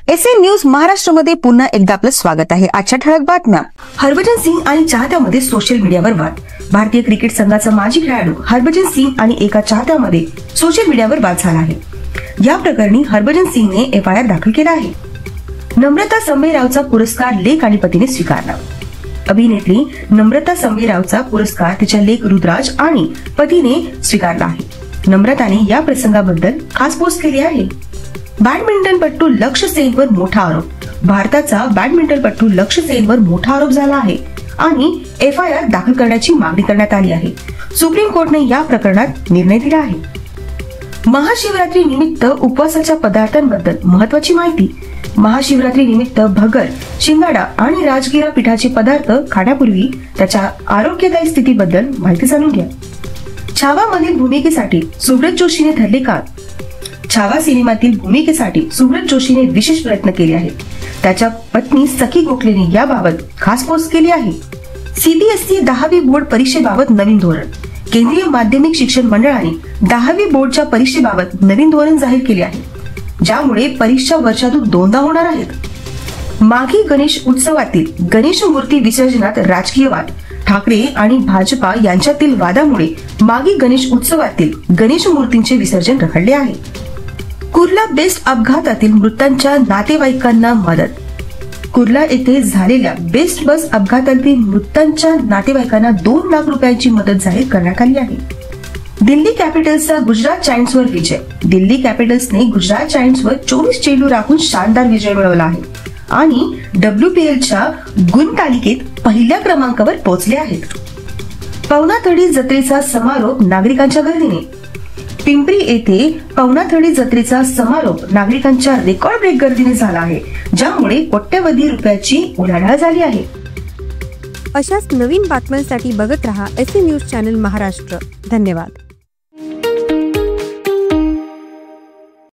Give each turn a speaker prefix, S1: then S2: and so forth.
S1: SN news महाराष्ट्रामध्ये पुन्हा एकदा आपलं स्वागत आहे। आजच्या ठळक बातम्या। हरभजन सिंग आणि चाहत्यामध्ये सोशल मीडियावर वाद। भारतीय क्रिकेट संघाचा माजी खेळाडू हरभजन सिंग आणि एका चाहत्यामध्ये सोशल मीडियावर वाद झाला आहे। या प्रकरणी हरभजन सिंगने एफआयआर दाखल केला आहे। नम्रता संभेरावचा पुरस्कार लेक आणि पतीने स्वीकारला। अभिनेत्री नम्रता संभेरावचा पुरस्कार तिच्या लेक रुद्राज आणि पतीने स्वीकारला आहे। नम्रताने या प्रसंगाबद्दल खास पोस्ट केली आहे। बॅडमिंटनपटू लक्ष्य सेनवर मोठा आरोप। भारताचा बॅडमिंटनपटू लक्ष्य सेनवर मोठा आरोप झाला आहे आणि एफआयआर दाखल करण्याची मागणी करण्यात आली आहे। सुप्रीम कोर्टाने या प्रकरणात निर्णय दिला आहे। महाशिवरात्री निमित्त उपवासाच्या पदार्थांबद्दल महत्त्वाची माहिती। महाशिवरात्री निमित्त भगर, शिंगाडा आणि राजगिरा पिठाचे पदार्थ खाण्यापूर्वी त्याच्या आरोग्यदायी स्थितीबद्दल माहिती जाणून घ्या। छावा मधील भूमिकेसाठी सुब्रत जोशीने ठरले का? छावा सिनेमातील भूमिकेसाठी सुब्रत जोशीने विशेष प्रयत्न केले आहेत। त्याच्या पत्नी सखी गोखलेने याबाबत खास पोस्ट केली आहे। सीबीएसई 10वी बोर्ड परीक्षेबाबत नवीन धोरण। केंद्रीय माध्यमिक शिक्षण मंडळाने 10वी बोर्डच्या परीक्षेबाबत नवीन धोरण जाहीर केले आहे, ज्यामुळे परीक्षा वर्षातून दोनदा होणार आहेत। माघी गणेश उत्सवातील गणेश मूर्ती विसर्जनात राजकीय वाद। ठाकरे आणि भाजपा यांच्यातील वादामुळे माघी गणेश उत्सवातील गणेश मूर्तींचे विसर्जन रखडले आहे। कुर्ला बेस्ट अपघातातील मृतांच्या नातेवाईकांना मदत। कुर्ला येथे झालेल्या बेस्ट बस अपघातातील मृतांच्या नातेवाईकांना 2 लाख रुपयांची मदत जाहीर करण्यात आली आहे। दिल्ली कॅपिटल्सचा गुजरात जायंट्सवर विजय। दिल्ली कॅपिटल्सने गुजरात जायंट्सवर 24 चेंडू राखून शानदार विजय मिळवला आहे आणि WPLच्या गुण तालिकेत पहिल्या क्रमांकावर पोहोचले आहेत। पवनाथडी जत्रेचा समारोप नागरिकांच्या गर्दीने। पिंपरी येथे पवनाथडी जत्रेचा समारोप नागरिकांच्या रेकॉर्ड ब्रेक गर्दीने झाला आहे, ज्यामुळे कोट्यवधी रुपयाची उलाढाल झाली आहे।
S2: अशाच नवीन बातम्यांसाठी बघत रहा एसएन न्यूज चॅनल महाराष्ट्र। धन्यवाद।